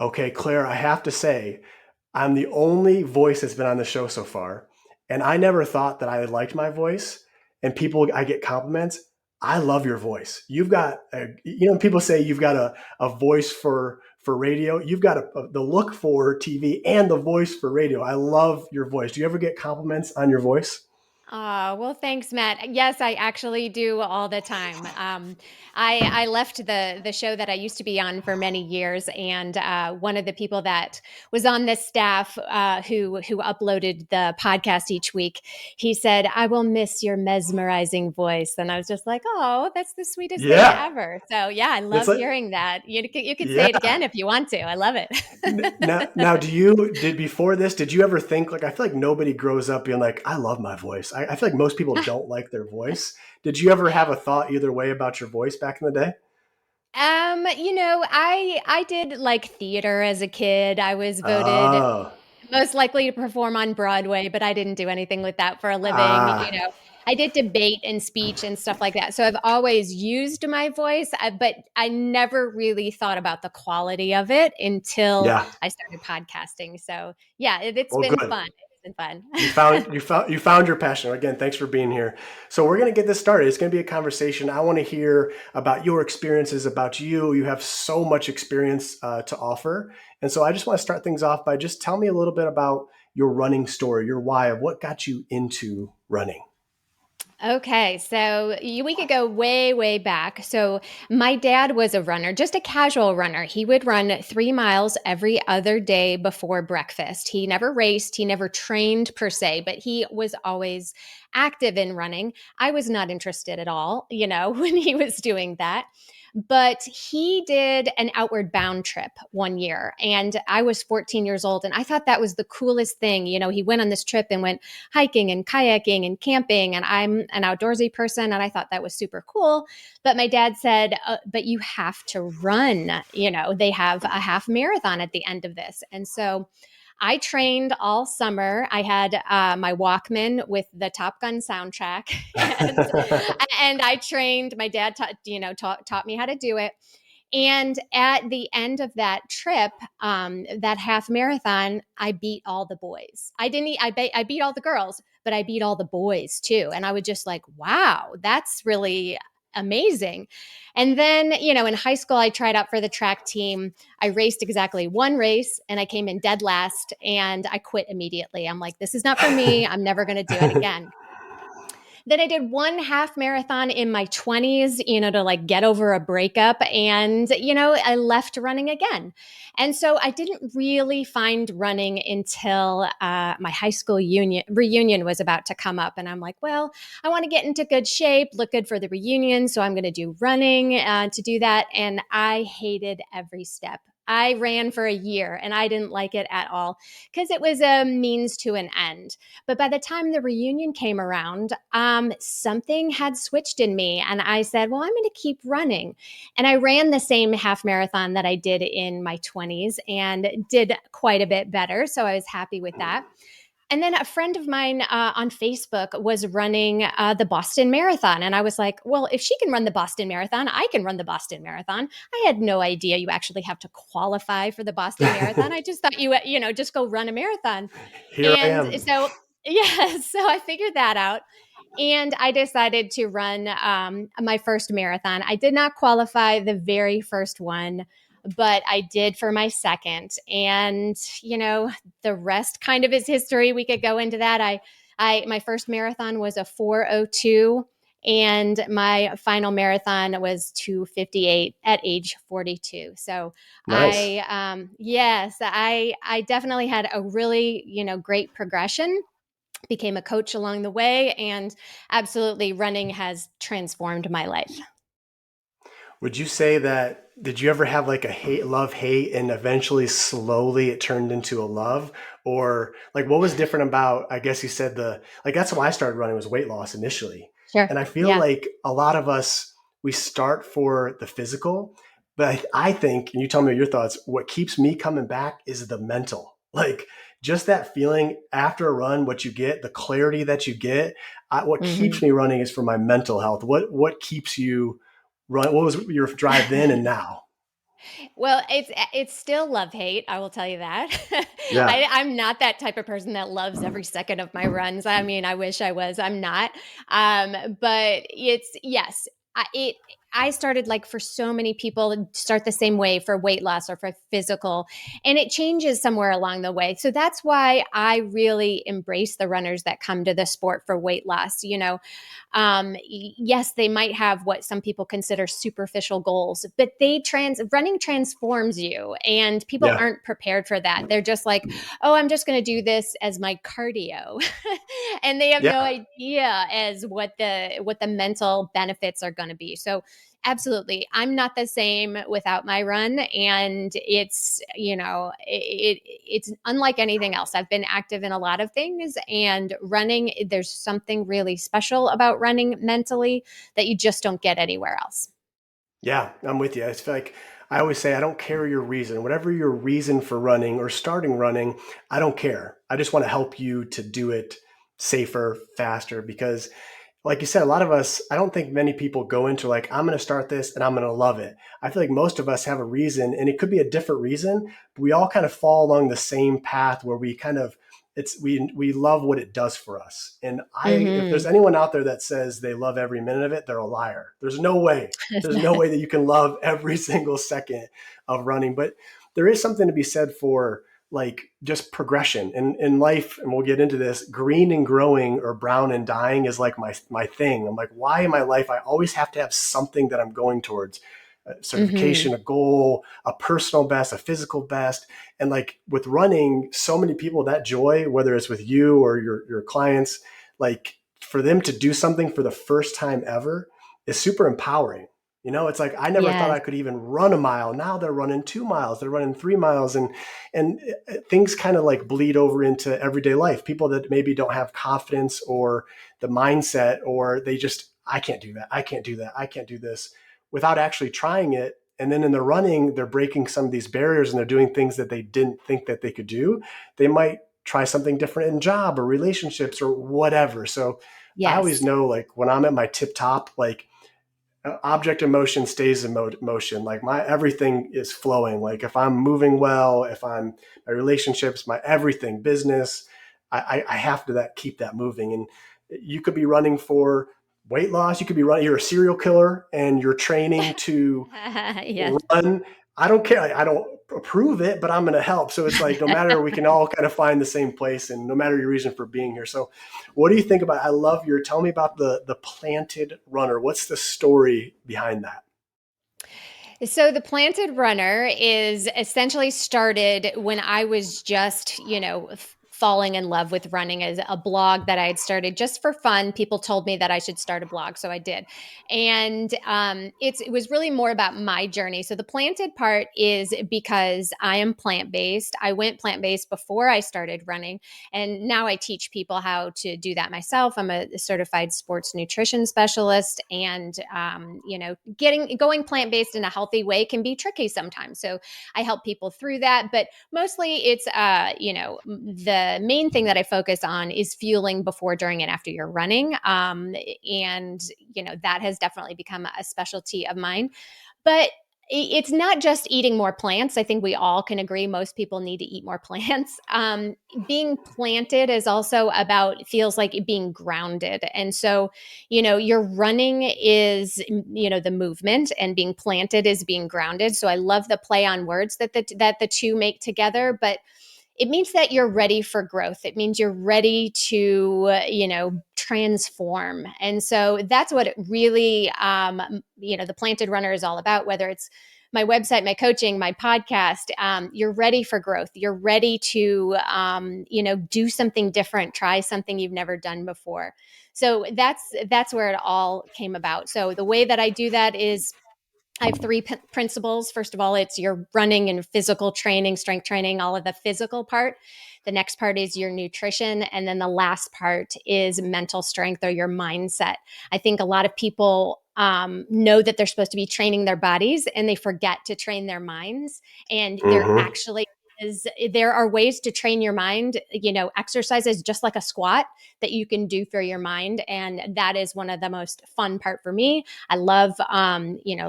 Okay, Claire, I have to say, I'm the only voice that's been on the show so far, and I never thought that I liked my voice. And people, I get compliments. I love your voice. You've got, people say you've got a voice for radio. You've got the look for TV and the voice for radio. I love your voice. Do you ever get compliments on your voice? Oh, well, thanks, Matt. Yes, I actually do all the time. I left the show that I used to be on for many years, and one of the people that was on this staff who uploaded the podcast each week, he said, "I will miss your mesmerizing voice," and I was just like, "Oh, that's the sweetest thing Yeah, ever." So yeah, I it's love like, hearing that. You could say it yeah. again if you want to. I love it. Now, did before this, did you ever think, like, I feel like nobody grows up being like, I love my voice. I feel like most people don't like their voice. Did you ever have a thought either way about your voice back in the day? I did like theater as a kid. I was voted Oh, most likely to perform on Broadway, but I didn't do anything with that for a living. ah, I did debate and speech and stuff like that. So I've always used my voice, but I never really thought about the quality of it until yeah. I started podcasting. So yeah, it's Well, been good. fun. It's been fun. You found your passion. Again, thanks for being here. So we're going to get this started. It's going to be a conversation. I want to hear about your experiences, about you. You have so much experience to offer, and so I just want to start things off by just tell me a little bit about your running story, your why of what got you into running. Okay, so we could go way, way back. So my dad was a runner, just a casual runner. He would run 3 miles every other day before breakfast. He never raced, he never trained per se, but he was always active in running. I was not interested at all, when he was doing that. But he did an outward bound trip one year, and I was 14 years old, and I thought that was the coolest thing. He went on this trip and went hiking and kayaking and camping, and I'm an outdoorsy person, and I thought that was super cool. But my dad said, but you have to run. They have a half marathon at the end of this. And so I trained all summer. I had my Walkman with the Top Gun soundtrack, and and I trained. My dad taught me how to do it. And at the end of that trip, that half marathon, I beat all the boys. I didn't. I beat all the girls, but I beat all the boys too. And I was just like, wow, that's really amazing. And then, in high school, I tried out for the track team. I raced exactly one race and I came in dead last and I quit immediately. I'm like, this is not for me. I'm never going to do it again. Then I did one half marathon in my 20s, to like get over a breakup. And, I left running again. And so I didn't really find running until my high school reunion was about to come up. And I'm like, well, I want to get into good shape, look good for the reunion. So I'm going to do running to do that. And I hated every step. I ran for a year and I didn't like it at all because it was a means to an end. But by the time the reunion came around, something had switched in me. And I said, well, I'm going to keep running. And I ran the same half marathon that I did in my 20s and did quite a bit better. So I was happy with that. And then a friend of mine on Facebook was running the Boston Marathon. And I was like, well, if she can run the Boston Marathon, I can run the Boston Marathon. I had no idea you actually have to qualify for the Boston Marathon. I just thought just go run a marathon. Here I And am. so, yeah, so I figured that out. And I decided to run my first marathon. I did not qualify the very first one, but I did for my second. And, the rest kind of is history. We could go into that. My first marathon was a 4:02, and my final marathon was 2:58 at age 42. So Nice. yes, I definitely had a really, great progression, became a coach along the way, and absolutely running has transformed my life. Would you say that, did you ever have like a hate, love, hate, and eventually slowly it turned into a love? Or like what was different about, I guess you said like that's why I started running was weight loss initially. Sure. And I feel Yeah. like a lot of us, we start for the physical, but I think, and you tell me your thoughts, what keeps me coming back is the mental. Like just that feeling after a run, what you get, the clarity that you get. What keeps Hmm. me running is for my mental health. What keeps you run? What was your drive then and now? Well, it's still love hate. I will tell you that. Yeah. I'm not that type of person that loves every second of my runs. I mean, I wish I was. I'm not. But it's yes. It. I started like for so many people start the same way for weight loss or for physical, and it changes somewhere along the way. So that's why I really embrace the runners that come to the sport for weight loss. Yes, they might have what some people consider superficial goals, but running transforms you, and people Yeah. aren't prepared for that. They're just like, oh, I'm just going to do this as my cardio, and they have no Yeah. idea as what the mental benefits are going to be. So absolutely, I'm not the same without my run, and it's unlike anything else. I've been active in a lot of things, and running, there's something really special about running mentally that you just don't get anywhere else. Yeah, I'm with you. It's like I always say, I don't care your reason. Whatever your reason for running or starting running, I don't care. I just want to help you to do it safer, faster, because like you said, a lot of us, I don't think many people go into like, I'm going to start this and I'm going to love it. I feel like most of us have a reason, and it could be a different reason, but we all kind of fall along the same path where we kind of, we love what it does for us. And if there's Hmm. anyone out there that says they love every minute of it, they're a liar. There's no way. There's no way that you can love every single second of running. But there is something to be said for like just progression in life, and we'll get into this. Green and growing or brown and dying is like my thing. I'm like, why in my life I always have to have something that I'm going towards, a certification, Hmm. a goal, a personal best, a physical best. And like with running, so many people, that joy, whether it's with you or your clients, like for them to do something for the first time ever is super empowering. It's like I never thought Yes. I could even run a mile. Now they're running 2 miles, they're running 3 miles, and things kind of like bleed over into everyday life. People that maybe don't have confidence or the mindset, or they just, I can't do that, I can't do that, I can't do this, without actually trying it. And then in the running, they're breaking some of these barriers and they're doing things that they didn't think that they could do. They might try something different in job or relationships or whatever. So I always Yes. know, like when I'm at my tip top, like object of motion stays in motion. Like my everything is flowing. Like if I'm moving well, if I'm my relationships, my everything, business, I have to keep that moving. And you could be running for weight loss. You could be running. You're a serial killer and you're training to Yes. run. I don't care. I don't approve it, but I'm going to help. So it's like no matter, we can all kind of find the same place, and no matter your reason for being here. So, what do you think about? I love your. Tell me about the planted runner. What's the story behind that? So the planted runner is essentially started when I was just, falling in love with running, as a blog that I had started just for fun. People told me that I should start a blog, so I did. And it was really more about my journey. So the planted part is because I am plant based. I went plant based before I started running, and now I teach people how to do that myself. I'm a certified sports nutrition specialist, and getting going plant based in a healthy way can be tricky sometimes. So I help people through that, but mostly it's the main thing that I focus on is fueling before, during, and after you're running. And that has definitely become a specialty of mine. But it's not just eating more plants. I think we all can agree most people need to eat more plants. Being planted is also about, feels like being grounded. And so, your running is, the movement, and being planted is being grounded. So I love the play on words that the two make together. But it means that you're ready for growth. It means you're ready to, transform. And so that's what it really, the planted runner is all about, whether it's my website, my coaching, my podcast. You're ready for growth. You're ready to, do something different, try something you've never done before. So that's where it all came about. So the way that I do that is I have three principles. First of all, it's your running and physical training, strength training, all of the physical part. The next part is your nutrition. And then the last part is mental strength, or your mindset. I think a lot of people know that they're supposed to be training their bodies, and they forget to train their minds. And they're Mm-hmm. actually because there are ways to train your mind, exercises just like a squat that you can do for your mind. And that is one of the most fun part for me. I love,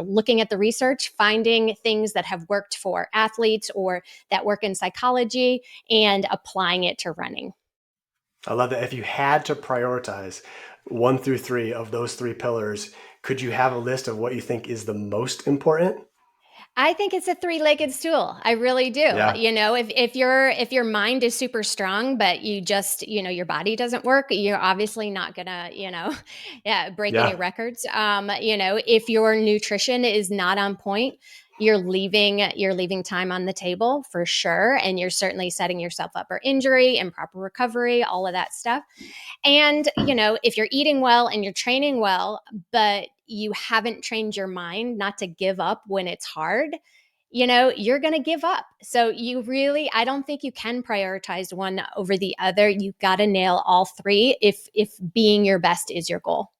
looking at the research, finding things that have worked for athletes or that work in psychology and applying it to running. I love that. If you had to prioritize 1 through 3 of those 3 pillars, could you have a list of what you think is the most important? I think it's a three-legged stool. I really do. Yeah. If your mind is super strong, but you just, your body doesn't work, you're obviously not gonna, yeah, break any Yeah. records. If your nutrition is not on point, you're leaving time on the table for sure. And you're certainly setting yourself up for injury, improper recovery, all of that stuff. And, if you're eating well and you're training well, but you haven't trained your mind not to give up when it's hard, you're going to give up. So I don't think you can prioritize one over the other. You've got to nail all three if being your best is your goal.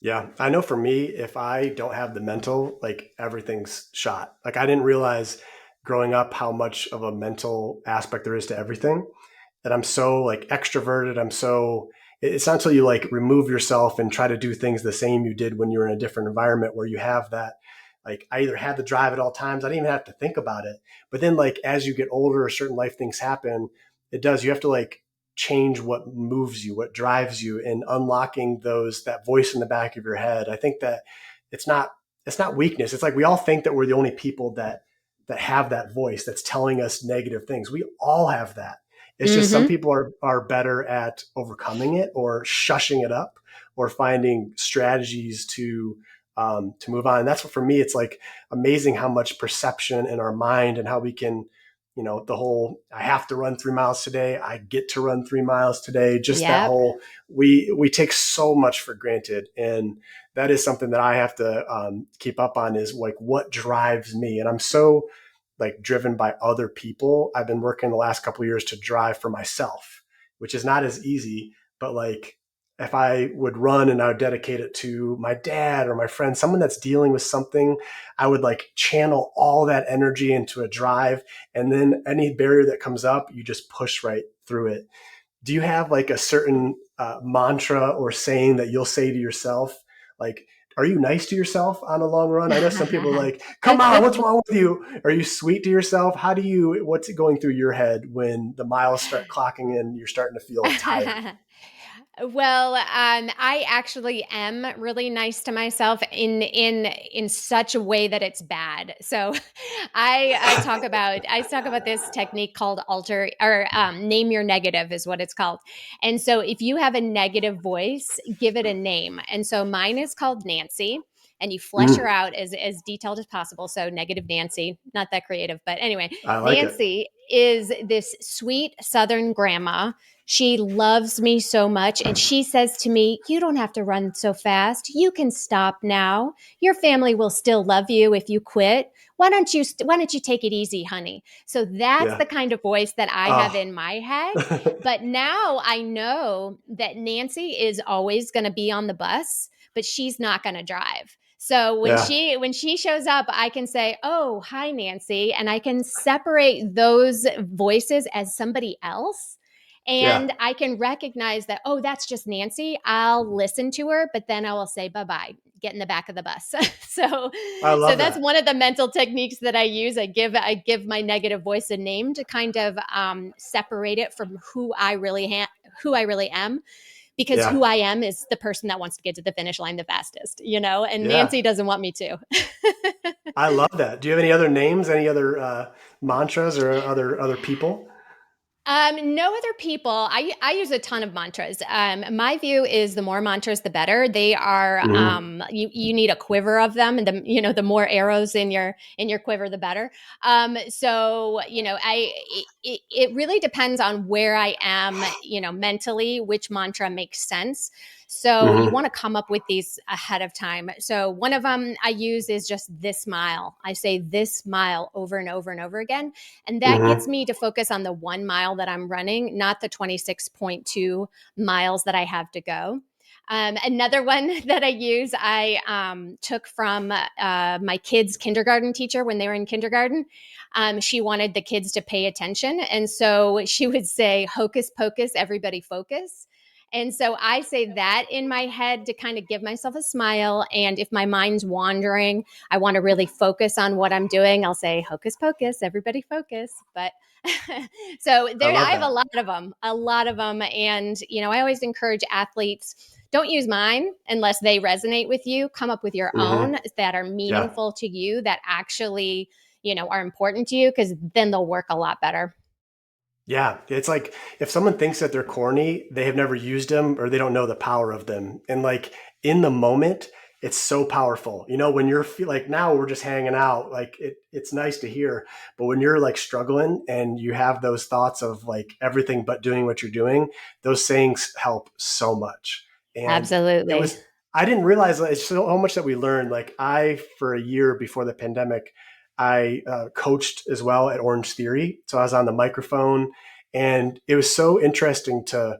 Yeah. I know for me, if I don't have the mental, like everything's shot. Like I didn't realize growing up how much of a mental aspect there is to everything. That I'm so like extroverted. It's not until you like remove yourself and try to do things the same you did when you were in a different environment where you have that. Like I either had the drive at all times. I didn't even have to think about it. But then like as you get older, certain life things happen. You have to like change what moves you, what drives you, and unlocking that voice in the back of your head. I think that it's not it's not weakness. It's like we all think that we're the only people that have that voice that's telling us negative things. We all have that. It's just some Mm-hmm. people are better at overcoming it or shushing it up or finding strategies to move on. And that's what for me, it's like amazing how much perception in our mind and how we can, the whole I have to run 3 miles today. I get to run 3 miles today. Just that Yep. whole we take so much for granted, and that is something that I have to keep up on is like what drives me. And I'm so like driven by other people. I've been working the last couple of years to drive for myself, which is not as easy, but like if I would run and I would dedicate it to my dad or my friend, someone that's dealing with something, I would like channel all that energy into a drive. And then any barrier that comes up, you just push right through it. Do you have like a certain mantra or saying that you'll say to yourself? Like, are you nice to yourself on a long run? I know some people are like, come on, what's wrong with you? Are you sweet to yourself? What's going through your head when the miles start clocking in, you're starting to feel tired? Well, I actually am really nice to myself in such a way that it's bad. So, I talk about this technique called alter or name your negative is what it's called. And so, if you have a negative voice, give it a name. And so, mine is called Nancy. And you flesh her Mm, out as detailed as possible. So, negative Nancy, not that creative, but anyway, I like it. Nancy is this sweet Southern grandma. She loves me so much. And she says to me, "You don't have to run so fast. You can stop now. Your family will still love you if you quit. Why don't you take it easy, honey?" So that's Yeah. the kind of voice that I have Oh, in my head. But now I know that Nancy is always going to be on the bus, but she's not going to drive. So when yeah. she shows up, I can say, "Oh, hi Nancy," and I can separate those voices as somebody else, Yeah. and I can recognize that, oh, that's just Nancy. I'll listen to her, but then I will say bye-bye, get in the back of the bus. so I so love that's that. one of the mental techniques that I use. I give my negative voice a name to kind of separate it from who I really am, because Yeah. who I am is the person that wants to get to the finish line the fastest, and Yeah. Nancy doesn't want me to. I love that. Do you have any other names, any other mantras or other people? No other people. I use a ton of mantras. My view is the more mantras, the better. They are. Mm-hmm. You need a quiver of them, and the more arrows in your quiver, the better. So it really depends on where I am, mentally, which mantra makes sense. So you Mm-hmm. want to come up with these ahead of time. So one of them I use is just this mile. I say this mile over and over and over again, and that gets Mm-hmm. me to focus on the 1 mile that I'm running, not the 26.2 miles that I have to go. Another one that I use, I took from my kids' kindergarten teacher when they were in kindergarten. She wanted the kids to pay attention. And so she would say, hocus pocus, everybody focus. And so I say that in my head to kind of give myself a smile. And if my mind's wandering, I want to really focus on what I'm doing, I'll say, hocus pocus, everybody focus. But so I there, love I have that. a lot of them. And, I always encourage athletes, don't use mine unless they resonate with you. Come up with your Hmm. own that are Yeah. meaningful to you, that actually, are important to you, because then they'll work a lot better. Yeah, it's like if someone thinks that they're corny, they have never used them or they don't know the power of them. And like in the moment, it's so powerful. When you're like now we're just hanging out, like it's nice to hear. But when you're like struggling and you have those thoughts of like everything but doing what you're doing, those sayings help so much. And it Absolutely. was I didn't realize that it's so much that we learned. Like for a year before the pandemic, I coached as well at Orange Theory. So I was on the microphone, and it was so interesting to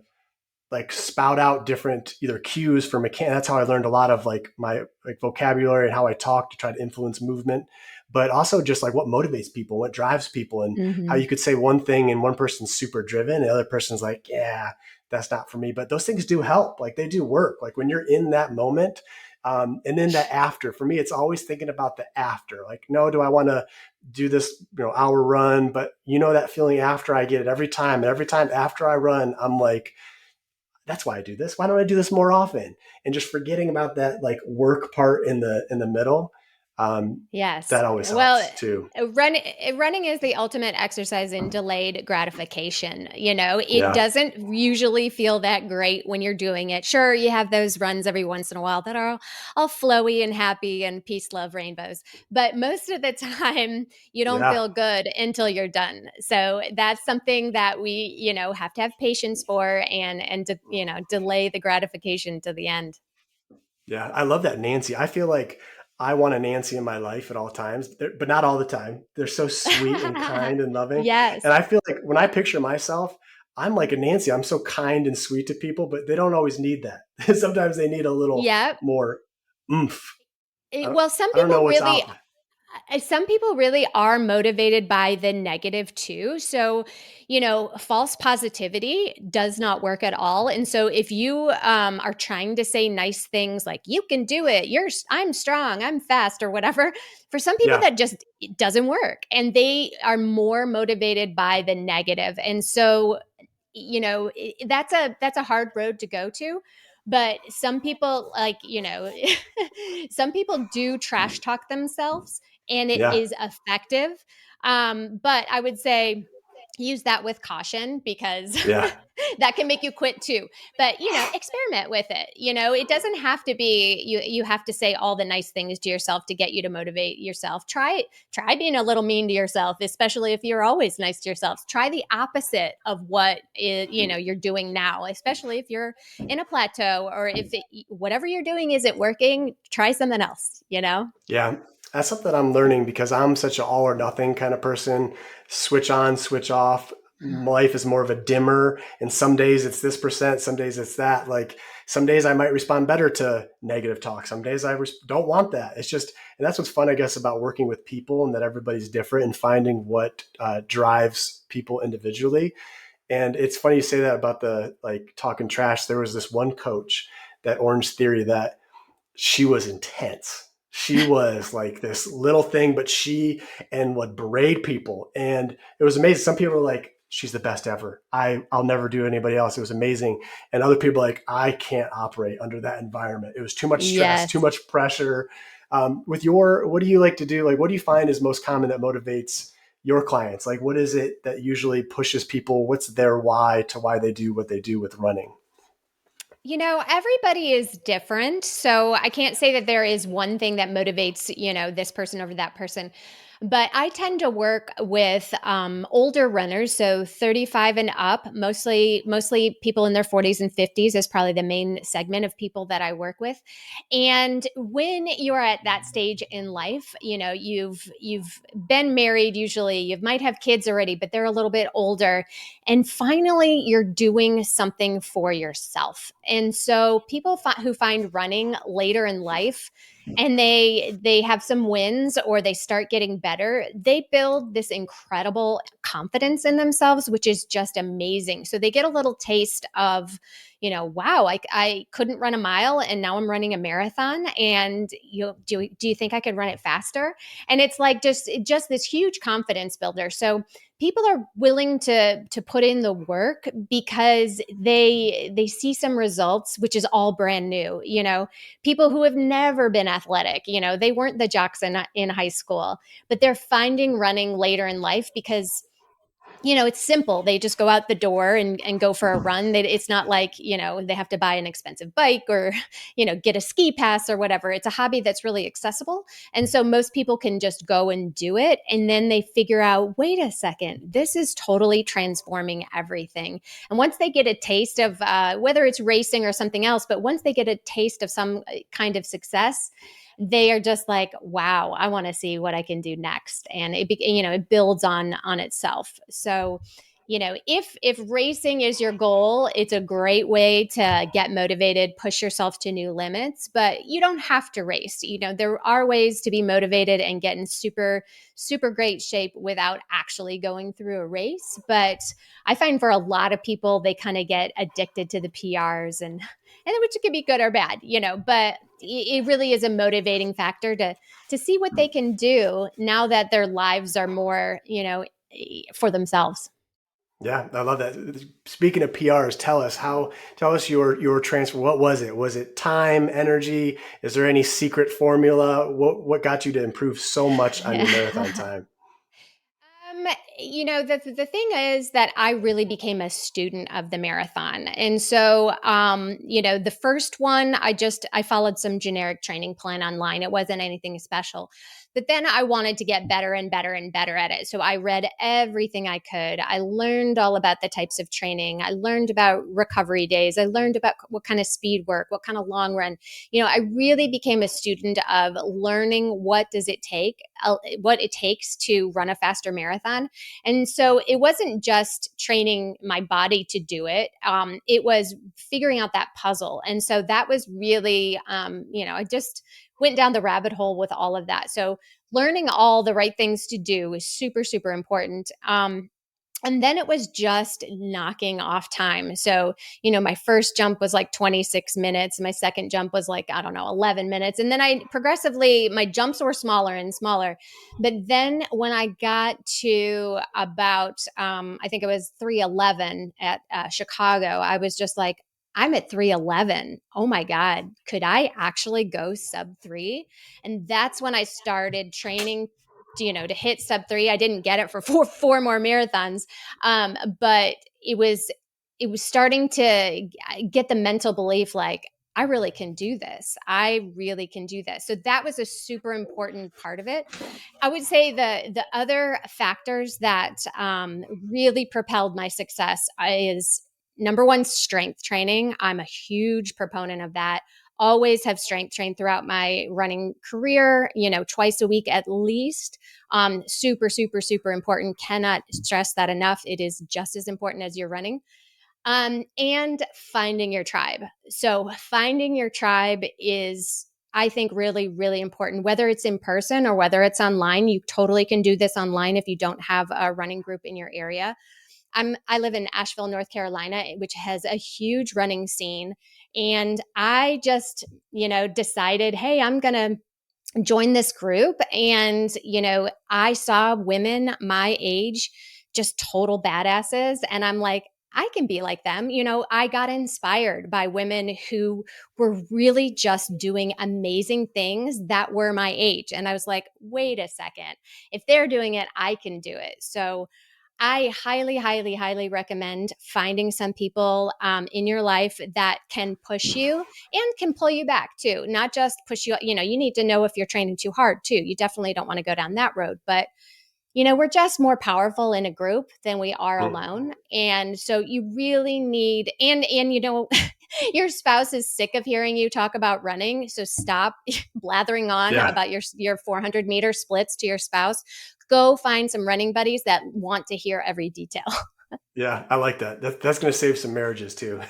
like spout out different either cues for mechanics. That's how I learned a lot of like my like vocabulary and how I talk to try to influence movement, but also just like what motivates people, what drives people, and how Mm-hmm. you could say one thing and one person's super driven, and the other person's like, yeah, that's not for me. But those things do help. Like they do work. Like when you're in that moment. And then that after, for me, it's always thinking about the after. Like, no, do I want to do this, hour run? But that feeling after, I get it every time. And every time after I run, I'm like, that's why I do this. Why don't I do this more often? And just forgetting about that like work part in the middle, um, Yes. that always Well, helps too. running is the ultimate exercise in delayed gratification. It Yeah, doesn't usually feel that great when you're doing it. Sure, you have those runs every once in a while that are all flowy and happy and peace, love, rainbows. But most of the time, you don't yeah, feel good until you're done. So that's something that we, have to have patience for, and delay the gratification to the end. yeah. I love that Nancy. I feel like I want a Nancy in my life at all times, but not all the time. They're so sweet and kind and loving, Yes. and I feel like when I picture myself, I'm like a Nancy. I'm so kind and sweet to people, but they don't always need that. Sometimes they need a little Yep. more oomph. I don't, Well, I don't know what's out. some people really are motivated by the negative too. So, false positivity does not work at all. And so, if you are trying to say nice things like "you can do it," I'm strong, I'm fast," or whatever, for some people Yeah, that just it doesn't work, and they are more motivated by the negative. And so, that's a hard road to go to. But some people, like, some people do trash talk themselves, and it yeah, is effective. But I would say use that with caution, because yeah. that can make you quit too. But experiment with it. It doesn't have to be you have to say all the nice things to yourself to get you to motivate yourself. Try being a little mean to yourself, especially if you're always nice to yourself. Try the opposite of what you're doing now, especially if you're in a plateau, or if whatever you're doing isn't working, try something else. Yeah, that's something I'm learning because I'm such an all or nothing kind of person. Switch on, switch off. Life is more of a dimmer, and some days it's this percent, some days it's that. Like some days I might respond better to negative talk. Some days I don't want that. It's just, and that's what's fun, I guess, about working with people and that everybody's different and finding what drives people individually. And it's funny you say that about the like talking trash. There was this one coach, that Orange Theory, that she was intense. She was like this little thing, but she and would berate people. And it was amazing. Some people were like, she's the best ever. I'll never do anybody else. It was amazing. And other people like, I can't operate under that environment. It was too much stress, too Yes. much pressure. What do you like to do? Like, what do you find is most common that motivates your clients? Like, what is it that usually pushes people? What's their why to why they do what they do with running? Everybody is different. So I can't say that there is one thing that motivates, this person over that person. But I tend to work with older runners, so 35 and up, mostly people in their 40s and 50s is probably the main segment of people that I work with. And when you're at that stage in life, you've been married usually, you might have kids already, but they're a little bit older, and finally you're doing something for yourself. And so who find running later in life and they have some wins or they start getting better, they build this incredible confidence in themselves, which is just amazing. So they get a little taste of, wow, I couldn't run a mile and now I'm running a marathon, and do you think I could run it faster? And it's like just this huge confidence builder. So people are willing to put in the work because they see some results, which is all brand new. People who have never been athletic, they weren't the jocks in high school, but they're finding running later in life because it's simple. They just go out the door and go for a run. It's not like, they have to buy an expensive bike or, get a ski pass or whatever. It's a hobby that's really accessible. And so most people can just go and do it. And then they figure out, wait a second, this is totally transforming everything. And once they get a taste of whether it's racing or something else, but once they get a taste of some kind of success, they are just like, wow, I want to see what I can do next. And it builds on itself. So, if racing is your goal, it's a great way to get motivated, push yourself to new limits, but you don't have to race. There are ways to be motivated and get in super, super great shape without actually going through a race. But I find for a lot of people, they kind of get addicted to the PRs and which could be good or bad, but it really is a motivating factor to see what they can do now that their lives are more, for themselves. Yeah, I love that. Speaking of PRs, tell us your transfer. What was it? Was it time, energy? Is there any secret formula? What got you to improve so much on your marathon time? Um, the thing is that I really became a student of the marathon. And so, the first one, I followed some generic training plan online. It wasn't anything special. But then I wanted to get better and better and better at it. So I read everything I could. I learned all about the types of training. I learned about recovery days. I learned about what kind of speed work, what kind of long run. I really became a student of learning what it takes to run a faster marathon. And so it wasn't just training my body to do it. It was figuring out that puzzle. And so that was really, I just went down the rabbit hole with all of that. So learning all the right things to do is super, super important. And then it was just knocking off time. So, my first jump was like 26 minutes. My second jump was like, I don't know, 11 minutes. And then my jumps were smaller and smaller. But then when I got to about, I think it was 311 at Chicago, I was just like, I'm at 311. Oh my God, could I actually go sub 3? And that's when I started training to hit sub 3. I didn't get it for four more marathons, but it was starting to get the mental belief like I really can do this. I really can do this. So that was a super important part of it. I would say the other factors that really propelled my success is number one, strength training. I'm a huge proponent of that. Always have strength trained throughout my running career, twice a week at least. Super, super, super important. Cannot stress that enough. It is just as important as your running. And finding your tribe. So finding your tribe is, I think, really, really important, whether it's in person or whether it's online. You totally can do this online if you don't have a running group in your area. I live in Asheville, North Carolina, which has a huge running scene. And I just, decided, hey, I'm going to join this group. And, I saw women my age, just total badasses. And I'm like, I can be like them. I got inspired by women who were really just doing amazing things that were my age. And I was like, wait a second, if they're doing it, I can do it. So I highly, highly, highly recommend finding some people in your life that can push you and can pull you back too. Not just push you, you need to know if you're training too hard too. You definitely don't want to go down that road. But we're just more powerful in a group than we are Mm. alone. And so you really need, and your spouse is sick of hearing you talk about running. So stop blathering on Yeah. about your 400-meter splits to your spouse. Go find some running buddies that want to hear every detail. Yeah, I like that. That's going to save some marriages too.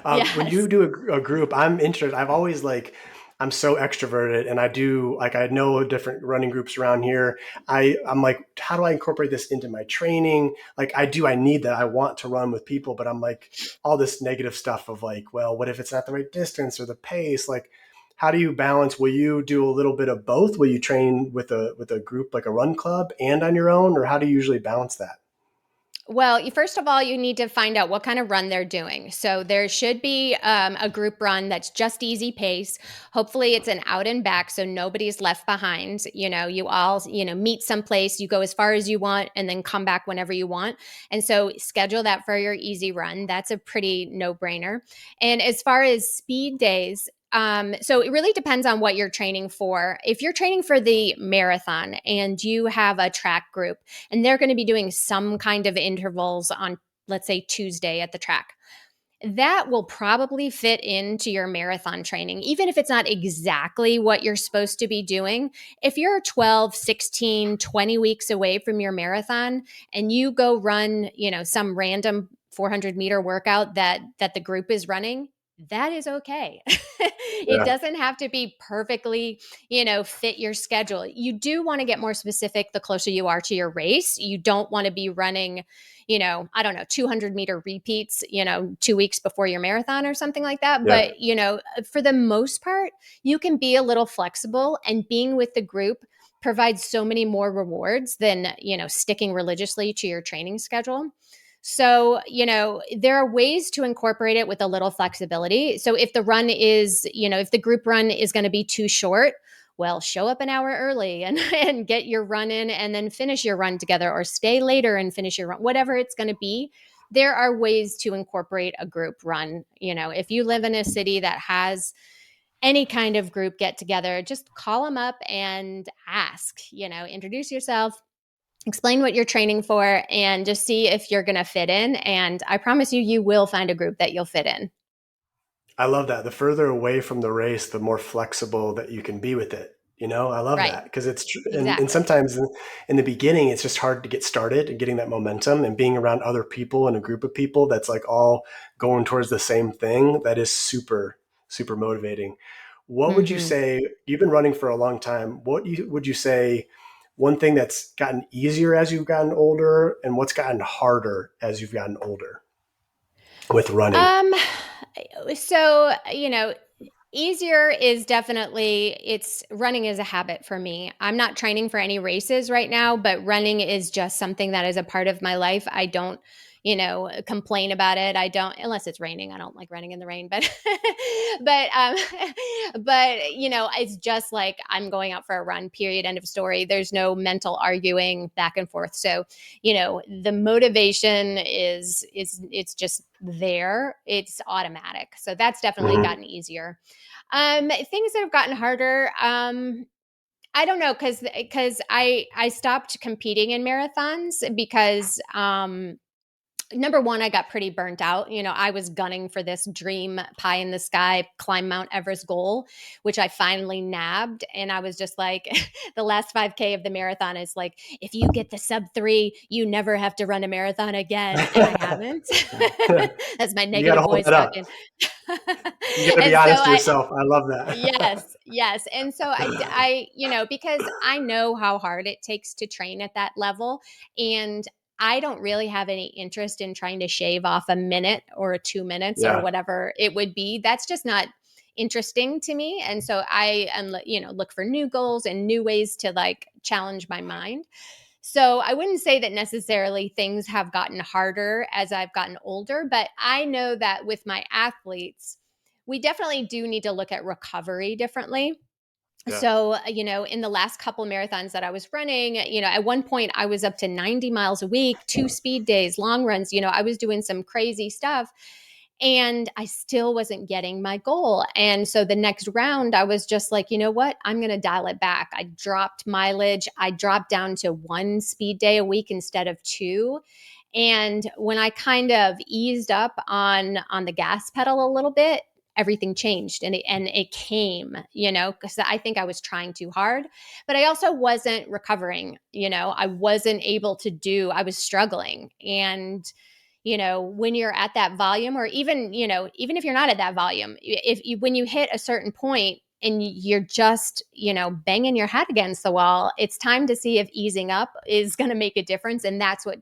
When you Yes. do a group, I'm interested. I've always like, I'm so extroverted, and I do like I know different running groups around here. I'm like, how do I incorporate this into my training? Like I need that. I want to run with people, but I'm like all this negative stuff of like, well, what if it's not the right distance or the pace? Like, how do you balance? Will you do a little bit of both? Will you train with a group like a run club and on your own, or how do you usually balance that? Well, first of all, you need to find out what kind of run they're doing. So there should be a group run that's just easy pace. Hopefully, it's an out and back, so nobody's left behind. You all meet someplace. You go as far as you want, and then come back whenever you want. And so schedule that for your easy run. That's a pretty no brainer. And as far as speed days. So it really depends on what you're training for. If you're training for the marathon and you have a track group, and they're going to be doing some kind of intervals on, let's say, Tuesday at the track, that will probably fit into your marathon training, even if it's not exactly what you're supposed to be doing. If you're 12, 16, 20 weeks away from your marathon and you go run, some random 400-meter workout that the group is running, that is okay. It Yeah. doesn't have to be perfectly, fit your schedule. You do want to get more specific the closer you are to your race. You don't want to be running, I don't know, 200-meter repeats, 2 weeks before your marathon or something like that. Yeah. But, for the most part, you can be a little flexible, and being with the group provides so many more rewards than, sticking religiously to your training schedule. So, there are ways to incorporate it with a little flexibility. So if the run is, if the group run is going to be too short, well, show up an hour early and, and get your run in, and then finish your run together, or stay later and finish your run, whatever it's going to be. There are ways to incorporate a group run. If you live in a city that has any kind of group get together, just call them up and ask, introduce yourself, explain what you're training for, and just see if you're going to fit in. And I promise you, you will find a group that you'll fit in. I love that. The further away from the race, the more flexible that you can be with it. I love Right. that because it's true. And Exactly. sometimes in the beginning, it's just hard to get started and getting that momentum and being around other people and a group of people that's like all going towards the same thing. That is super, super motivating. What would you Hmm. say? You've been running for a long time. Would you say one thing that's gotten easier as you've gotten older, and what's gotten harder as you've gotten older with running? Um, so, easier is definitely, it's running is a habit for me. I'm not training for any races right now, but running is just something that is a part of my life. I don't, complain about it. I don't, unless it's raining. I don't like running in the rain, but but but it's just like I'm going out for a run, period, end of story. There's no mental arguing back and forth. So, the motivation is it's just there. It's automatic. So that's definitely Mhm. gotten easier. Things that have gotten harder. I don't know, because I stopped competing in marathons because number one, I got pretty burnt out. I was gunning for this dream pie in the sky, climb Mount Everest goal, which I finally nabbed. And I was just like, the last 5K of the marathon is like, if you get the sub 3, you never have to run a marathon again. And I haven't. That's my You got to negative hold voice that up. talking. You got to be And so honest to yourself. I love that. yes, yes. And so because I know how hard it takes to train at that level. And I don't really have any interest in trying to shave off a minute or 2 minutes or Yeah. whatever it would be. That's just not interesting to me. And so I am, look for new goals and new ways to like challenge my mind. So I wouldn't say that necessarily things have gotten harder as I've gotten older, but I know that with my athletes, we definitely do need to look at recovery differently. Yeah. So, in the last couple marathons that I was running, at one point I was up to 90 miles a week, 2 speed days, long runs. I was doing some crazy stuff, and I still wasn't getting my goal. And so the next round, I was just like, you know what? I'm going to dial it back. I dropped mileage. I dropped down to 1 speed day a week instead of two. And when I kind of eased up on the gas pedal a little bit, everything changed, and it came, because I think I was trying too hard, but I also wasn't recovering. I wasn't able to do. I was struggling, and when you're at that volume, or even if you're not at that volume, if you when you hit a certain point and you're just banging your head against the wall, it's time to see if easing up is going to make a difference. And that's what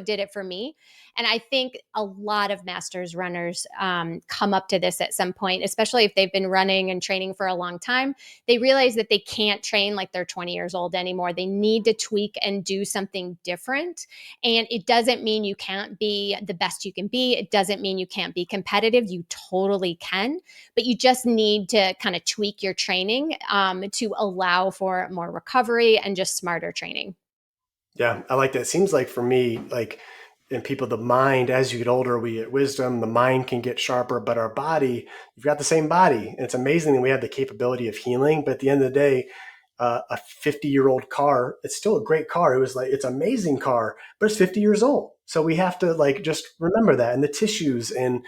did it for me. And I think a lot of masters runners come up to this at some point, especially if they've been running and training for a long time. They realize that they can't train like they're 20 years old anymore. They need to tweak and do something different. And it doesn't mean you can't be the best you can be. It doesn't mean you can't be competitive. You totally can, but you just need to kind of tweak your training to allow for more recovery and just smarter training. Yeah, I like that. It seems like for me, like in people, the mind, as you get older, we get wisdom, the mind can get sharper, but our body, you've got the same body. And it's amazing that we have the capability of healing. But at the end of the day, a 50-year-old car, it's still a great car. It was like, it's an amazing car, but it's 50 years old. So we have to like just remember that, and the tissues. And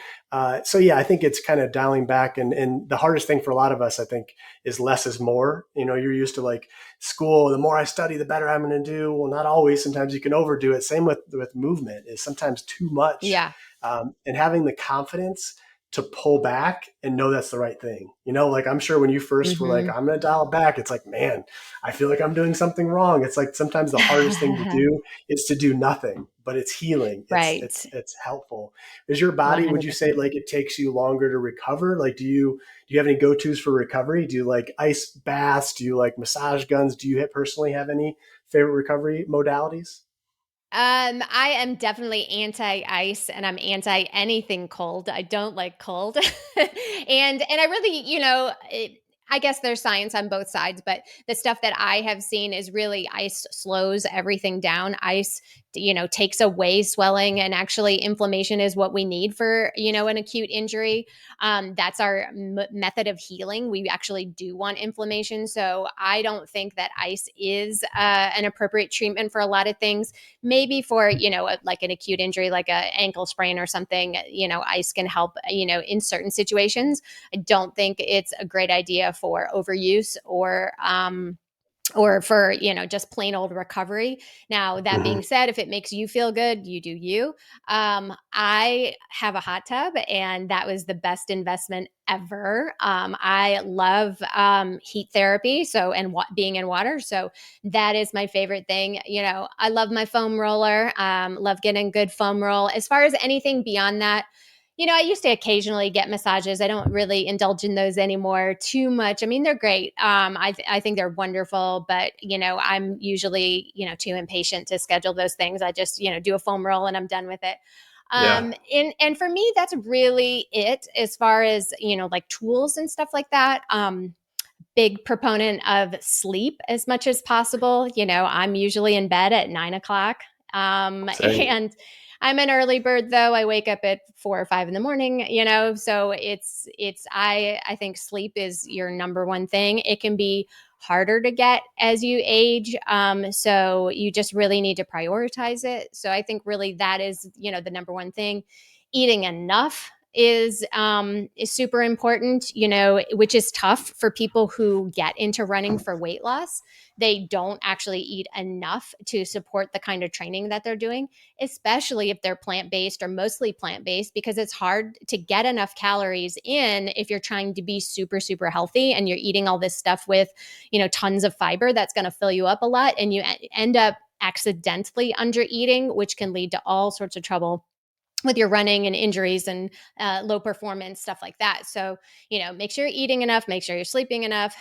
so, yeah, I think it's kind of dialing back. And the hardest thing for a lot of us, I think, is less is more. You're used to like school. The more I study, the better I'm going to do. Well, not always. Sometimes you can overdo it. Same with movement, is sometimes too much. Yeah. And having the confidence to pull back and know that's the right thing. Like I'm sure when you first were like, Hmm. I'm going to dial it back, it's like, man, I feel like I'm doing something wrong. It's like sometimes the hardest thing to do is to do nothing, but it's healing. It's Right. it's it's helpful. Is your body, would you say 100%. like it takes you longer to recover? Like do you have any go-tos for recovery? Do you like ice baths? Do you like massage guns? Do you personally have any favorite recovery modalities? I am definitely anti ice, and I'm anti anything cold. I don't like cold. And I really, I guess there's science on both sides, but the stuff that I have seen is really ice slows everything down. Ice, takes away swelling, and actually inflammation is what we need for, an acute injury. That's our method of healing. We actually do want inflammation. So I don't think that ice is an appropriate treatment for a lot of things. Maybe for like an acute injury like a ankle sprain or something, ice can help in certain situations. I don't think it's a great idea for overuse or for just plain old recovery. Now that Hmm. being said, if it makes you feel good, you do you. I have a hot tub, and that was the best investment ever. I love heat therapy, so and being in water, so that is my favorite thing. I love my foam roller. Love getting good foam roll. As far as anything beyond that, I used to occasionally get massages. I don't really indulge in those anymore too much. I mean, they're great. I think they're wonderful, but I'm usually too impatient to schedule those things. I just do a foam roll and I'm done with it. Yeah. And for me, that's really it as far as like tools and stuff like that. Big proponent of sleep as much as possible. I'm usually in bed at 9 o'clock. Same. And I'm an early bird though. I wake up at 4 or 5 in the morning, so I think sleep is your number one thing. It can be harder to get as you age. So you just really need to prioritize it. So I think really that is, the number one thing. Eating enough is super important, which is tough for people who get into running for weight loss. They don't actually eat enough to support the kind of training that they're doing, especially if they're plant-based or mostly plant-based, because it's hard to get enough calories in if you're trying to be super super healthy and you're eating all this stuff with, tons of fiber that's going to fill you up a lot, and you end up accidentally under eating, which can lead to all sorts of trouble with your running and injuries and low performance stuff like that. So make sure you're eating enough, make sure you're sleeping enough,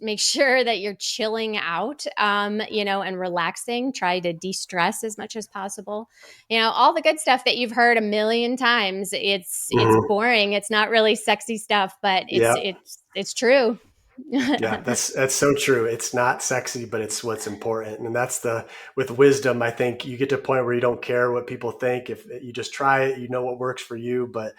make sure that you're chilling out, and relaxing. Try to de-stress as much as possible. All the good stuff that you've heard a million times. It's Hmm. boring, it's not really sexy stuff, but it's Yeah. it's it's true. Yeah, that's so true. It's not sexy, but it's what's important. And that's the with wisdom, I think you get to a point where you don't care what people think. If you just try it, you know what works for you. But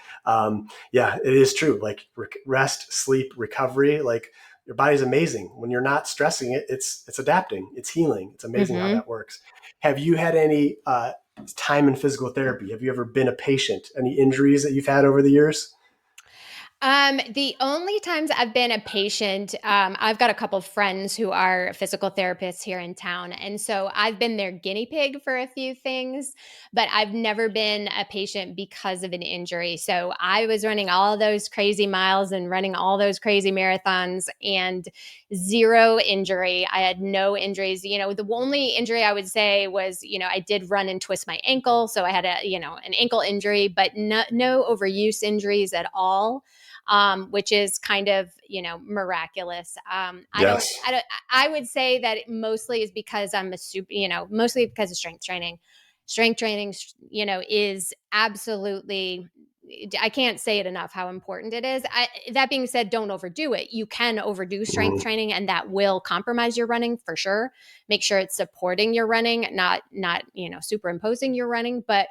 yeah, it is true. Like rest, sleep, recovery, like your body's amazing. When you're not stressing it, it's adapting, it's healing. It's amazing how Hmm. that works. Have you had any time in physical therapy? Have you ever been a patient? Any injuries that you've had over the years? The only times I've been a patient, I've got a couple of friends who are physical therapists here in town. And so I've been their guinea pig for a few things, but I've never been a patient because of an injury. So I was running all those crazy miles and running all those crazy marathons and zero injury. I had no injuries. The only injury I would say was, I did run and twist my ankle. So I had an ankle injury, but no overuse injuries at all, which is kind of miraculous. Yes. I would say that it mostly is because I'm a super, mostly because of strength training. Strength training, is absolutely. I can't say it enough how important it is. That being said, don't overdo it. You can overdo strength Mhm. training, and that will compromise your running for sure. Make sure it's supporting your running, not superimposing your running, but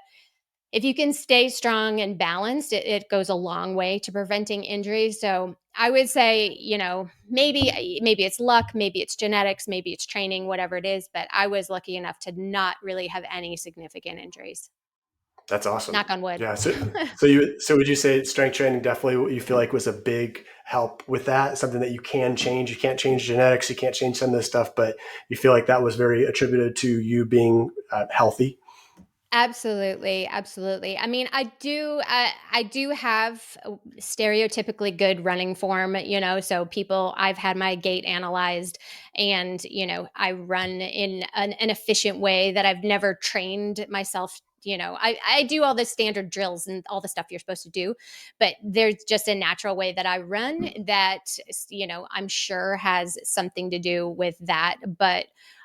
if you can stay strong and balanced, it goes a long way to preventing injuries. So I would say, maybe it's luck, maybe it's genetics, maybe it's training, whatever it is. But I was lucky enough to not really have any significant injuries. That's awesome. Knock on wood. Yeah. So would you say strength training definitely what you feel like was a big help with that? Something that you can change. You can't change genetics. You can't change some of this stuff, but you feel like that was very attributed to you being healthy. Absolutely, absolutely. I mean, I do have a stereotypically good running form, so I've had my gait analyzed, and, I run in an efficient way that I've never trained myself. I do all the standard drills and all the stuff you're supposed to do, but there's just a natural way that I run that, I'm sure has something to do with that.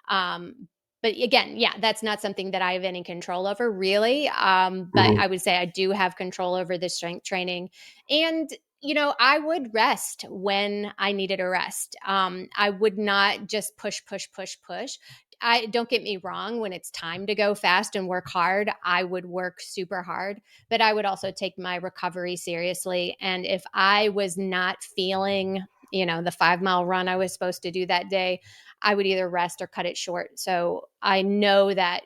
Um, but again, yeah, that's not something that I have any control over, really. But Mhm. I would say I do have control over the strength training. And, I would rest when I needed a rest. I would not just push, push, push, push. I don't get me wrong, when it's time to go fast and work hard, I would work super hard, but I would also take my recovery seriously. And if I was not feeling, the 5 mile run I was supposed to do that day, I would either rest or cut it short. So I know that,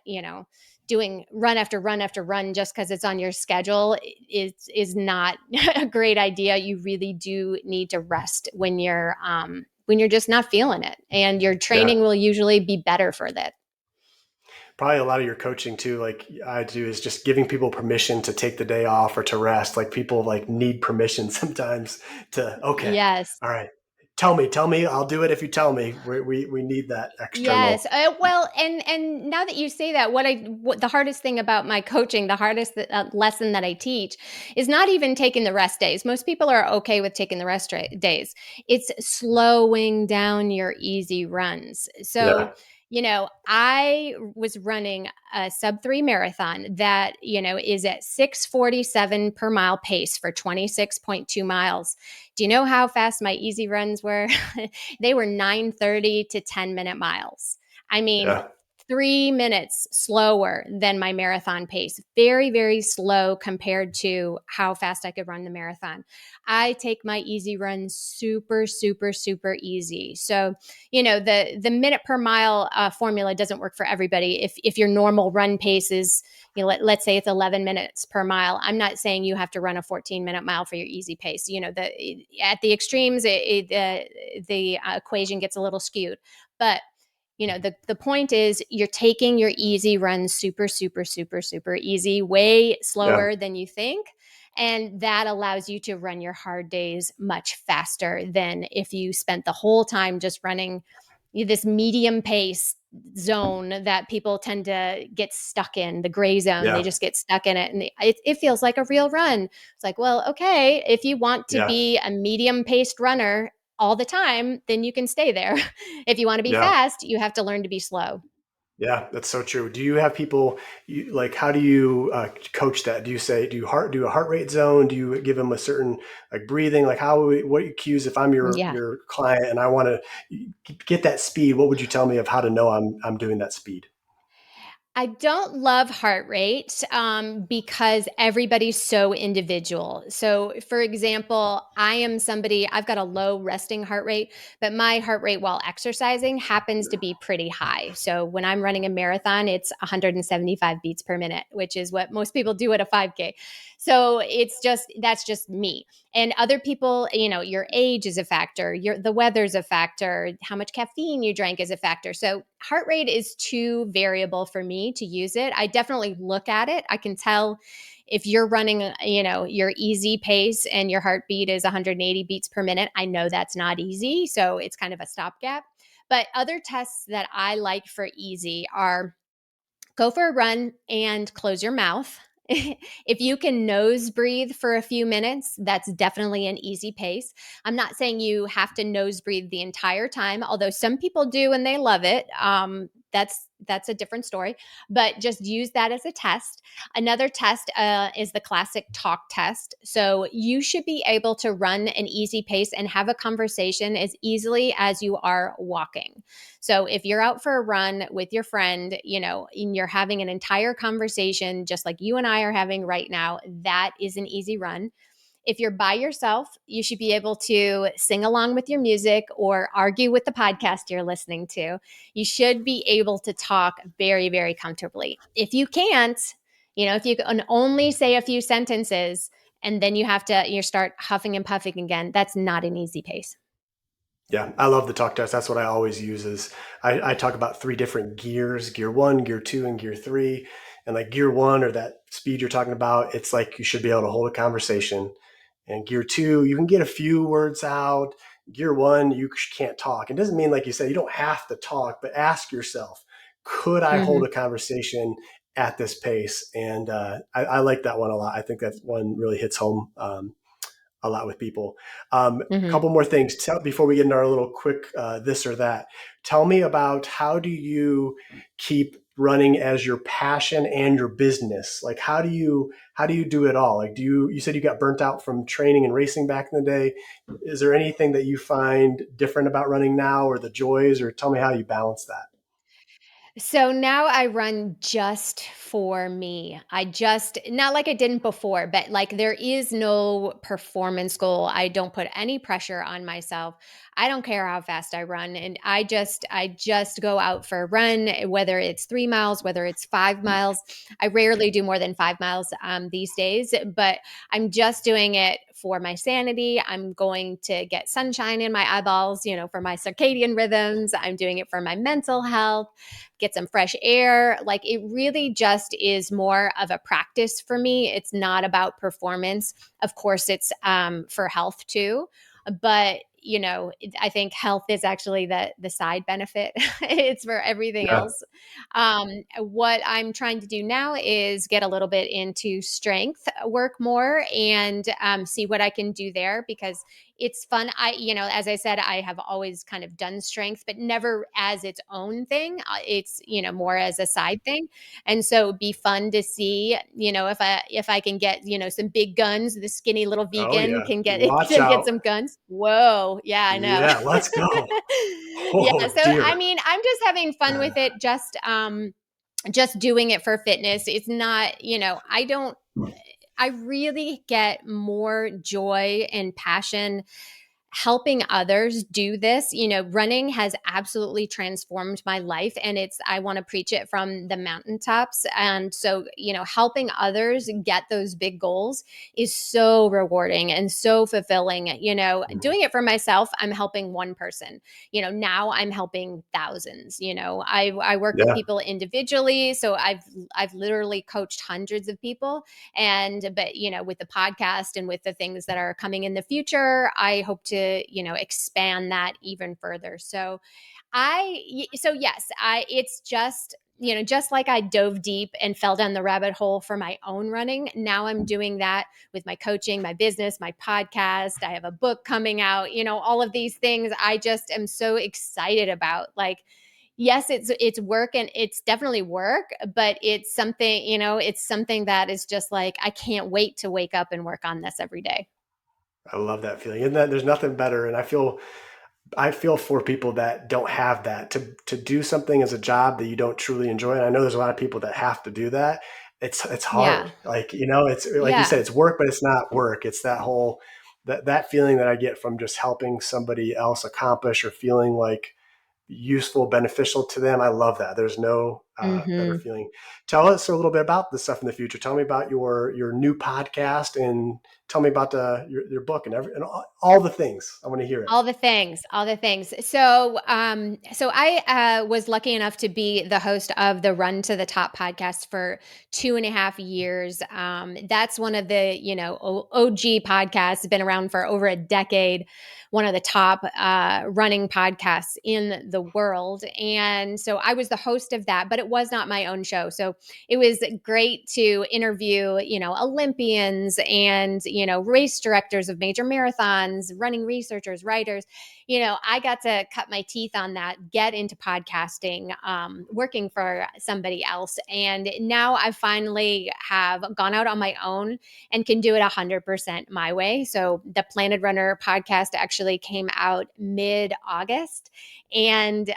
doing run after run after run just because it's on your schedule is not a great idea. You really do need to rest when you're just not feeling it. And your Yeah. training will usually be better for that. Probably a lot of your coaching too, like I do, is just giving people permission to take the day off or to rest. Like people like need permission sometimes to, okay, Yes. all right, tell me, I'll do it if you tell me. We need that Yes. external. Well, and now that you say that, what the hardest thing about my coaching, the hardest lesson that I teach, is not even taking the rest days. Most people are okay with taking the days. It's slowing down your easy runs. So, Yeah. I was running a sub 3 marathon that is at 6:47 per mile pace for 26.2 miles. Do you know how fast my easy runs were? They were 9:30 to 10-minute miles. I mean, Yeah. 3 minutes slower than my marathon pace. Very, very slow compared to how fast I could run the marathon. I take my easy runs super, super, super easy. So, the minute per mile formula doesn't work for everybody. If your normal run pace is, let's say it's 11 minutes per mile. I'm not saying you have to run a 14-minute mile for your easy pace. At the extremes, the equation gets a little skewed. But the point is, you're taking your easy runs super, super, super, super easy, way Yeah. slower than you think. And that allows you to run your hard days much faster than if you spent the whole time just running this medium pace zone that people tend to get stuck in, the gray zone. They Yeah. just get stuck in it, and it feels like a real run. It's like, well, okay, if you want to Yeah. be a medium paced runner all the time, then you can stay there. If you want to be Yeah. fast, you have to learn to be slow. Yeah, that's so true. Do you have people like how do you coach that? Do you say do a heart rate zone? Do you give them a certain like breathing? Like what cues if I'm Yeah. your client and I want to get that speed? What would you tell me of how to know I'm doing that speed? I don't love heart rate because everybody's so individual. So, for example, I am somebody, I've got a low resting heart rate, but my heart rate while exercising happens to be pretty high. So, when I'm running a marathon, it's 175 beats per minute, which is what most people do at a 5K. So, that's just me. And other people, your age is a factor, the weather's a factor, how much caffeine you drank is a factor. So heart rate is too variable for me to use it. I definitely look at it. I can tell if you're running, your easy pace and your heartbeat is 180 beats per minute. I know that's not easy, so it's kind of a stopgap. But other tests that I like for easy are go for a run and close your mouth. If you can nose breathe for a few minutes, that's definitely an easy pace. I'm not saying you have to nose breathe the entire time, although some people do and they love it. That's a different story, but just use that as a test. Another test is the classic talk test. So you should be able to run an easy pace and have a conversation as easily as you are walking. So if you're out for a run with your friend, and you're having an entire conversation, just like you and I are having right now, that is an easy run. If you're by yourself, you should be able to sing along with your music or argue with the podcast you're listening to. You should be able to talk very, very comfortably. If you can't, if you can only say a few sentences and then you start huffing and puffing again, that's not an easy pace. Yeah, I love the talk test. That's what I always use is I talk about three different gears, gear one, gear two, and gear three. And like gear one or that speed you're talking about, it's like you should be able to hold a conversation. And gear two, you can get a few words out. Gear one, you can't talk. It doesn't mean, like you said, you don't have to talk, but ask yourself, could I hold Mm-hmm. a conversation at this pace? And I like that one a lot. I think that one really hits home a lot with people. Mm-hmm. Couple more things before we get into our little quick this or that. Tell me about how do you keep running as your passion and your business? Like how do you do it all? Like you said you got burnt out from training and racing back in the day. Is there anything that you find different about running now or the joys, or tell me how you balance that? So now I run just for me. Not like I didn't before, but like there is no performance goal. I don't put any pressure on myself. I don't care how fast I run. And I just go out for a run, whether it's 3 miles, whether it's 5 miles. I rarely do more than 5 miles these days, but I'm just doing it for my sanity. I'm going to get sunshine in my eyeballs, for my circadian rhythms. I'm doing it for my mental health, get some fresh air. Like it really just is more of a practice for me. It's not about performance. Of course, it's for health too, but I think health is actually the side benefit. It's for everything Yeah. else. What I'm trying to do now is get a little bit into strength work more and see what I can do there because it's fun. As I said, I have always kind of done strength, but never as its own thing. It's, more as a side thing. And so it'd be fun to see, if I can get, some big guns, the skinny little Oh vegan yeah. can get Watch can get out. some guns. Whoa. Yeah, I know. Yeah, let's go. Yeah. Oh So I dear. mean, I'm just having fun with it, just doing it for fitness. It's not, I really get more joy and passion helping others do this. Running has absolutely transformed my life and I want to preach it from the mountaintops. And so, helping others get those big goals is so rewarding and so fulfilling. Doing it for myself, I'm helping one person. Now I'm helping thousands. I work with Yeah. people individually, so I've literally coached hundreds of people. But with the podcast and with the things that are coming in the future, I hope to expand that even further. So yes, I it's just like I dove deep and fell down the rabbit hole for my own running. Now I'm doing that with my coaching, my business, my podcast. I have a book coming out, all of these things I just am so excited about. Like, yes, it's work, and it's definitely work, but it's something, it's something that is just like, I can't wait to wake up and work on this every day. I love that feeling. And that there's nothing better. And I feel for people that don't have that to do something as a job that you don't truly enjoy. And I know there's a lot of people that have to do that. It's hard. Yeah. Like, it's like you said, Yeah. it's work, but it's not work. It's that whole that feeling that I get from just helping somebody else accomplish or feeling like useful, beneficial to them. I love that. There's no better Mhm. feeling. Tell us a little bit about this stuff in the future. Tell me about your new podcast, and tell me about your book and all the things. I want to hear it. All the things, all the things. So I was lucky enough to be the host of the Run to the Top podcast for 2.5 years. That's one of the, OG podcasts, been around for over a decade, one of the top running podcasts in the world. And so I was the host of that, but it was not my own show. So it was great to interview, Olympians and, race directors of major marathons, running researchers, writers. I got to cut my teeth on that, get into podcasting, working for somebody else. And now I finally have gone out on my own and can do it 100% my way. So the Planted Runner podcast actually came out mid-August, and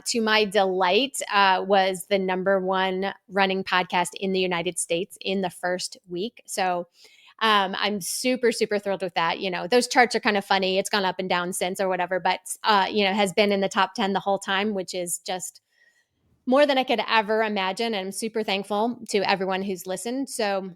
to my delight, was the number one running podcast in the United States in the first week. So I'm super, super thrilled with that. Those charts are kind of funny. It's gone up and down since or whatever, but has been in the top 10 the whole time, which is just more than I could ever imagine. And I'm super thankful to everyone who's listened. So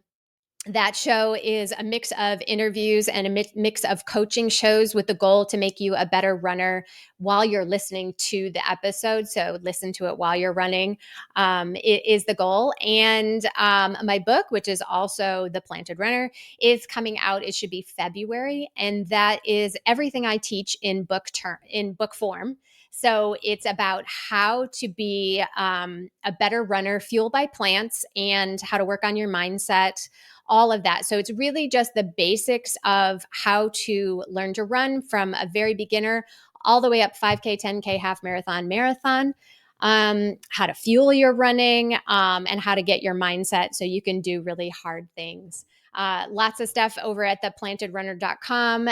that show is a mix of interviews and a mix of coaching shows with the goal to make you a better runner while you're listening to the episode. So listen to it while you're running, it is the goal. And my book, which is also The Planted Runner, is coming out. It should be February, and that is everything I teach in book form. So it's about how to be a better runner, fueled by plants, and how to work on your mindset, all of that. So it's really just the basics of how to learn to run from a very beginner all the way up 5K, 10K, half marathon, marathon, how to fuel your running, and how to get your mindset so you can do really hard things. Lots of stuff over at theplantedrunner.com.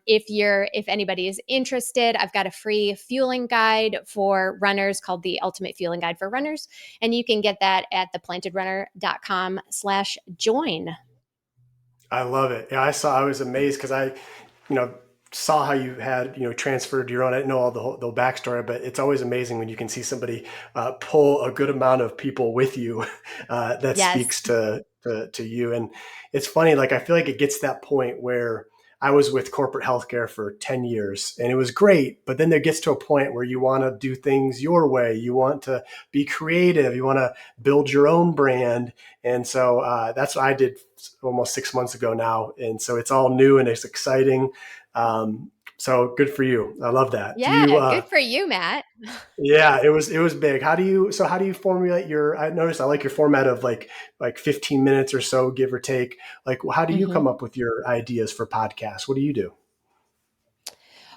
If anybody is interested, I've got a free fueling guide for runners called the Ultimate Fueling Guide for Runners, and you can get that at theplantedrunner.com/join. I love it. Yeah, I was amazed because you know, saw how you had, transferred your own. I didn't know all the backstory, but it's always amazing when you can see somebody pull a good amount of people with you that Yes. speaks to you. And it's funny, like, I feel like it gets to that point where I was with corporate healthcare for 10 years and it was great, but then there gets to a point where you want to do things your way. You want to be creative. You want to build your own brand. And so that's what I did almost 6 months ago now. And so it's all new and it's exciting. So good for you. I love that. Do you, Yeah, good for you, Matt. yeah, it was big. How do you formulate I noticed I like your format of like 15 minutes or so, give or take. Like, how do you come Mhm. up with your ideas for podcasts? What do you do?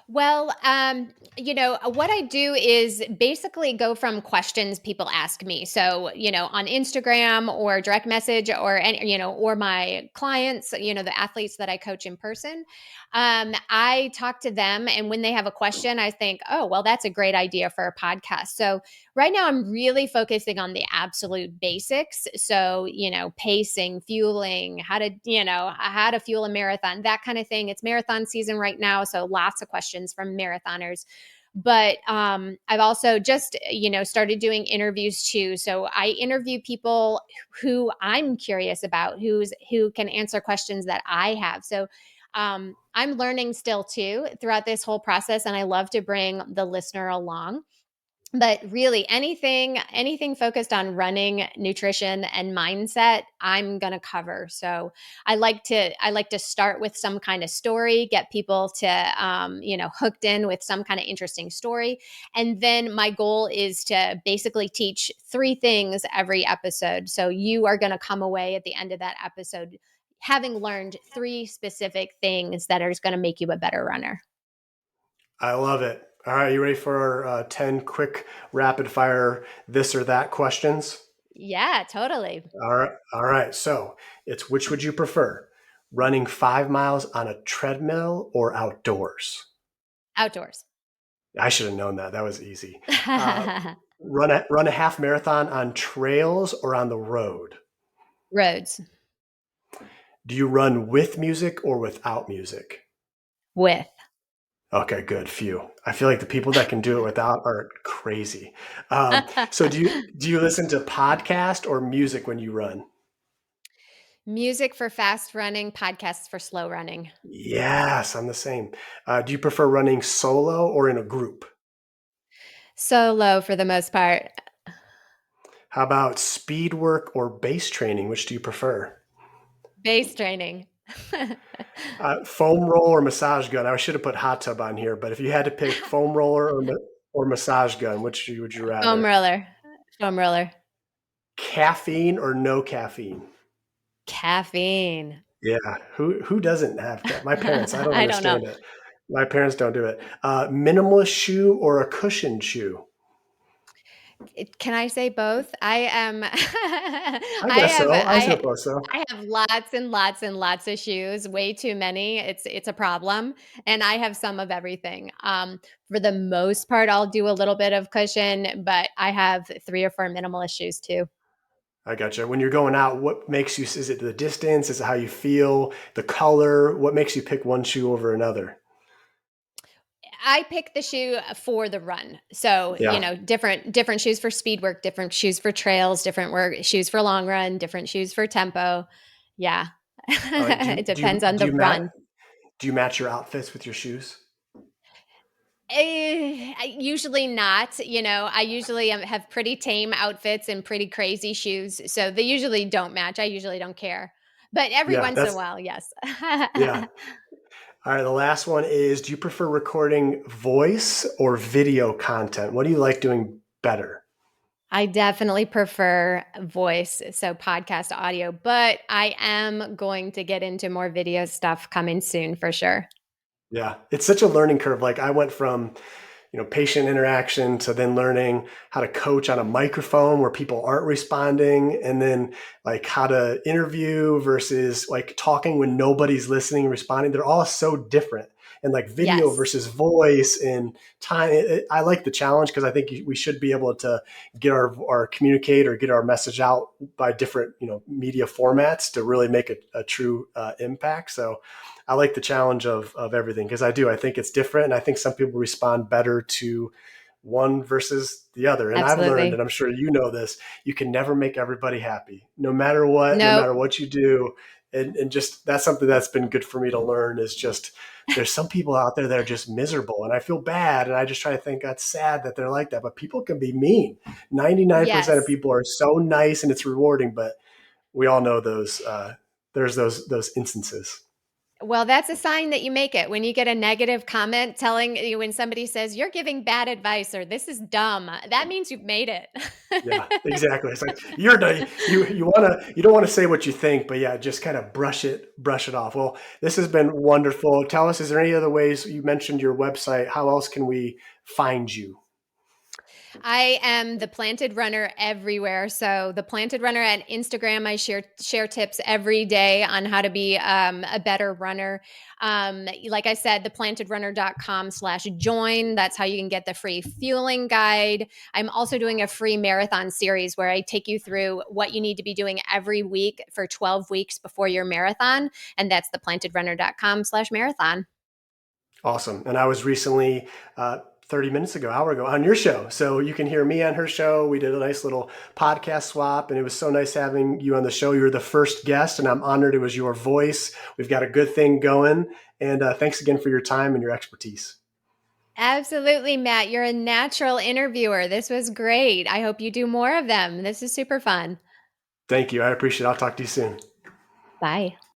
Well, what I do is basically go from questions people ask me. So, on Instagram or direct message, or any, or my clients, the athletes that I coach in person. I talk to them, and when they have a question, I think, oh, well, that's a great idea for a podcast. So right now I'm really focusing on the absolute basics. So, pacing, fueling, how to fuel a marathon, that kind of thing. It's marathon season right now. So lots of questions from marathoners. But I've also just, started doing interviews too. So I interview people who I'm curious about, who can answer questions that I have. So I'm learning still too throughout this whole process, and I love to bring the listener along. But really, anything focused on running, nutrition, and mindset, I'm going to cover. So I like to start with some kind of story, get people to hooked in with some kind of interesting story, and then my goal is to basically teach 3 things every episode. So you are going to come away at the end of that episode having learned 3 specific things that are going to make you a better runner. I love it. All right, you ready for our 10 quick rapid fire this or that questions? Yeah, totally. All right. All right. So it's which would you prefer? Running 5 miles on a treadmill or outdoors? Outdoors. I should have known that. That was easy. Uh, run a half marathon on trails or on the road? Roads. Do you run with music or without music? With. Okay, good. Phew. I feel like the people that can do it without are crazy. So do you listen to podcast or music when you run? Music for fast running, podcasts for slow running. Yes, I'm the same. Do you prefer running solo or in a group? Solo for the most part. How about speed work or base training? Which do you prefer? Base training. Foam roll or massage gun? I should have put hot tub on here, but if you had to pick foam roller or massage gun, would you Foam rather? roller. Foam roller. Caffeine or no caffeine? Caffeine. Yeah, who doesn't have my parents? I don't I don't know. understand it. My parents don't do it. Minimalist shoe or a cushioned shoe? Can I say both? I am I guess so. I I suppose so. I have lots and lots and lots of shoes, way too many. It's a problem, and I have some of everything. For the most part, I'll do a little bit of cushion, but I have 3 or 4 minimalist shoes too. I gotcha. When you're going out, what makes you? Is it the distance? Is it how you feel? The color? What makes you pick one shoe over another? I pick the shoe for the run. So, Yeah. different shoes for speed work, different shoes for trails, different work shoes for long run, different shoes for tempo. Yeah. All right. It depends on the run. Do you match your outfits with your shoes? Usually not. I usually have pretty tame outfits and pretty crazy shoes, so they usually don't match. I usually don't care, but every Yeah. once in a That's while, yes. yeah. All right. The last one is: do you prefer recording voice or video content? What do you like doing better? I definitely prefer voice, so podcast audio, but I am going to get into more video stuff coming soon for sure. Yeah, it's such a learning curve. Like I went from patient interaction to then learning how to coach on a microphone where people aren't responding, and then like how to interview versus like talking when nobody's listening and responding. They're all so different. And like video Yes, versus voice and time. I like the challenge because I think we should be able to get our communicate or get our message out by different media formats to really make a true impact. So I like the challenge of everything because I think it's different, and I think some people respond better to one versus the other. And I've learned, and absolutely. I'm sure you know this, you can never make everybody happy, no matter what, no Nope. matter what you do. And just that's something that's been good for me to learn is just there's some people out there that are just miserable, and I feel bad, and I just try to think that's sad that they're like that. But people can be mean. 99% of Yes. people are so nice, and it's rewarding. But we all know those. There's those instances. Well, that's a sign that you make it. When you get a negative comment telling you when somebody says you're giving bad advice or this is dumb, that means you've made it. Yeah, exactly. It's like you don't want to say what you think, but yeah, just kind of brush it off. Well, this has been wonderful. Tell us, is there any other ways you mentioned your website? How else can we find you? I am the planted runner everywhere. So the planted runner at Instagram, I share tips every day on how to be a better runner. Like I said, theplantedrunner.com/join. That's how you can get the free fueling guide. I'm also doing a free marathon series where I take you through what you need to be doing every week for 12 weeks before your marathon. And that's theplantedrunner.com/marathon. Awesome. And I was recently 30 minutes ago, hour ago, on your show. So you can hear me on her show. We did a nice little podcast swap, and it was so nice having you on the show. You were the first guest, and I'm honored it was your voice. We've got a good thing going. And thanks again for your time and your expertise. Absolutely, Matt. You're a natural interviewer. This was great. I hope you do more of them. This is super fun. Thank you. I appreciate it. I'll talk to you soon. Bye.